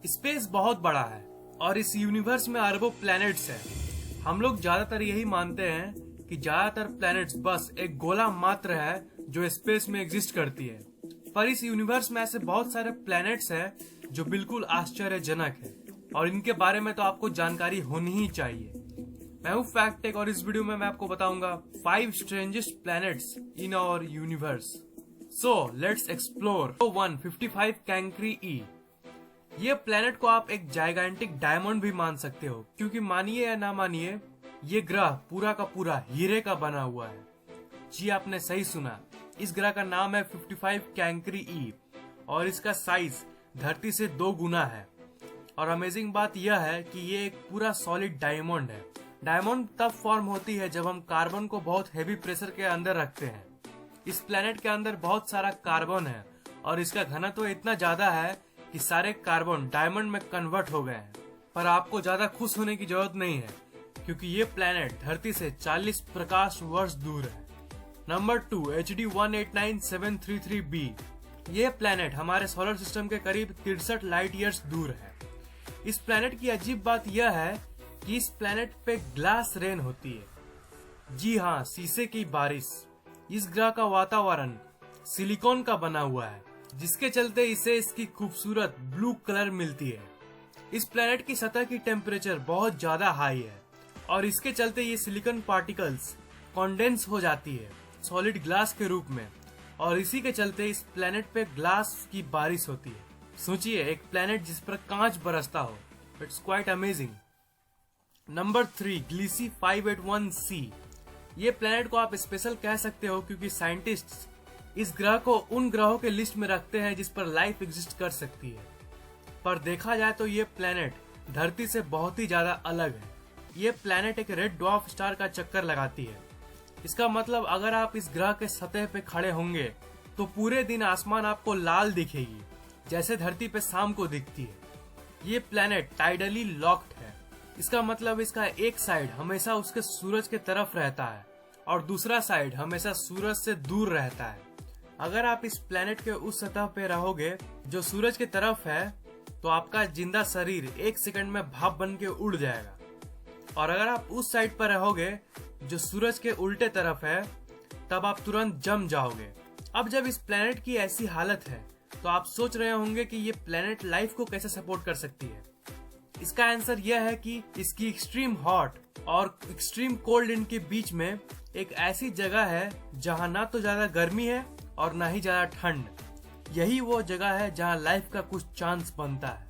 Space बहुत बड़ा है और इस यूनिवर्स में अरबों प्लैनेट्स हैं। हम लोग ज्यादातर यही मानते हैं कि ज्यादातर प्लैनेट्स बस एक गोला मात्र है जो स्पेस में एग्जिस्ट करती है, पर इस यूनिवर्स में ऐसे बहुत सारे प्लैनेट्स हैं जो बिल्कुल आश्चर्यजनक है और इनके बारे में तो आपको जानकारी होनी ही चाहिए। मैं हूँ फैक्ट टेक और इस वीडियो में मैं आपको बताऊंगा 5 strangest planets in our universe. So let's explore 155 Cancri e. ये प्लेनेट को आप एक जाइगेंटिक डायमंड भी मान सकते हो, क्योंकि मानिए या ना मानिए ये ग्रह पूरा का पूरा हीरे का बना हुआ है। जी आपने सही सुना, इस ग्रह का नाम है 55 कैंक्री ई और इसका साइज धरती से 2 गुना है। और अमेजिंग बात यह है कि ये एक पूरा सॉलिड डायमंड है। डायमंड तब फॉर्म होती है जब हम कार्बन को बहुत हैवी प्रेशर के अंदर रखते हैं। इस प्लेनेट के अंदर बहुत सारा कार्बन है और इसका घनत्व इतना ज्यादा है कि सारे कार्बन डायमंड में कन्वर्ट हो गए हैं। पर आपको ज्यादा खुश होने की जरूरत नहीं है, क्योंकि ये प्लेनेट धरती से 40 प्रकाश वर्ष दूर है। Number 2 HD 189733b। ये प्लेनेट हमारे सोलर सिस्टम के करीब 63 लाइट ईयर्स दूर है। इस प्लेनेट की अजीब बात यह है कि इस प्लेनेट पे ग्लास रेन होती है। जी हाँ, शीशे की बारिश। इस ग्रह का वातावरण सिलिकॉन का बना हुआ है, जिसके चलते इसे इसकी खूबसूरत ब्लू कलर मिलती है। इस प्लेनेट की सतह की टेम्परेचर बहुत ज्यादा हाई है और इसके चलते ये सिलिकॉन पार्टिकल्स कॉन्डेंस हो जाती है सॉलिड ग्लास के रूप में, और इसी के चलते इस प्लेनेट पे ग्लास की बारिश होती है। सोचिए, एक प्लेनेट जिस पर कांच बरसता हो। It's quite amazing. Number 3 ग्लीसी 581c। ये प्लेनेट को आप स्पेशल कह सकते हो क्योंकि साइंटिस्ट्स इस ग्रह को उन ग्रहों के लिस्ट में रखते हैं जिस पर लाइफ एग्जिस्ट कर सकती है। पर देखा जाए तो ये प्लेनेट धरती से बहुत ही ज्यादा अलग है। ये प्लेनेट एक रेड ड्वार्फ स्टार का चक्कर लगाती है। इसका मतलब अगर आप इस ग्रह के सतह पे खड़े होंगे तो पूरे दिन आसमान आपको लाल दिखेगी, जैसे धरती पे शाम को दिखती है। ये प्लेनेट टाइडली लॉक्ड है। इसका मतलब इसका एक साइड हमेशा उसके सूरज के तरफ रहता है और दूसरा साइड हमेशा सूरज से दूर रहता है। अगर आप इस प्लेनेट के उस सतह पे रहोगे जो सूरज की तरफ है, तो आपका जिंदा शरीर 1 सेकंड में भाप बन के उड़ जाएगा। और अगर आप उस साइड पर रहोगे जो सूरज के उल्टे तरफ है, तब आप तुरंत जम जाओगे। अब जब इस प्लेनेट की ऐसी हालत है, तो आप सोच रहे होंगे कि ये प्लेनेट लाइफ को कैसे सपोर्ट कर सकती है। इसका आंसर यह है कि इसकी एक्सट्रीम हॉट और एक्सट्रीम कोल्ड इनके बीच में एक ऐसी जगह है जहाँ ना तो ज्यादा गर्मी है और ना ही ज्यादा ठंड। यही वो जगह है जहाँ लाइफ का कुछ चांस बनता है।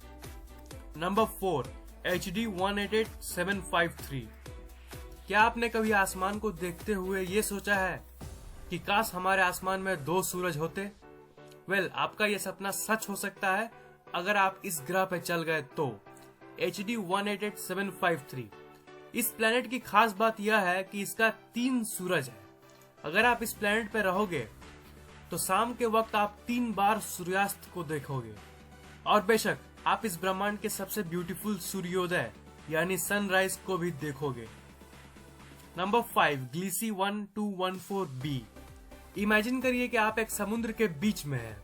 Number 4 HD 188753। क्या आपने कभी आसमान को देखते हुए ये सोचा है कि काश हमारे आसमान में 2 सूरज होते? वेल, आपका ये सपना सच हो सकता है अगर आप इस ग्रह पे चल गए तो। HD 188753। इस प्लेनेट की खास बात यह है कि इसका 3 सूरज है। अगर आप इस प्लेनेट पे रहोगे तो शाम के वक्त आप 3 बार सूर्यास्त को देखोगे। और बेशक आप इस ब्रह्मांड के सबसे ब्यूटीफुल सूर्योदय यानी सनराइज को भी देखोगे। Number 5 ग्लीसी 1214b। इमेजिन करिए कि आप एक समुद्र के बीच में हैं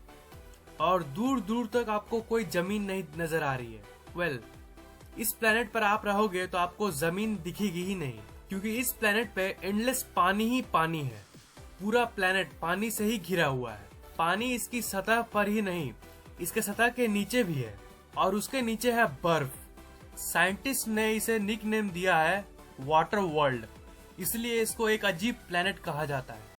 और दूर दूर तक आपको कोई जमीन नहीं नजर आ रही है। वेल, इस प्लेनेट पर आप रहोगे तो आपको जमीन दिखेगी ही नहीं, क्योंकि इस प्लेनेट पे एंडलेस पानी ही पानी है। पूरा प्लेनेट पानी से ही घिरा हुआ है। पानी इसकी सतह पर ही नहीं, इसके सतह के नीचे भी है और उसके नीचे है बर्फ। साइंटिस्ट ने इसे निक नेम दिया है वाटर वर्ल्ड, इसलिए इसको एक अजीब प्लेनेट कहा जाता है।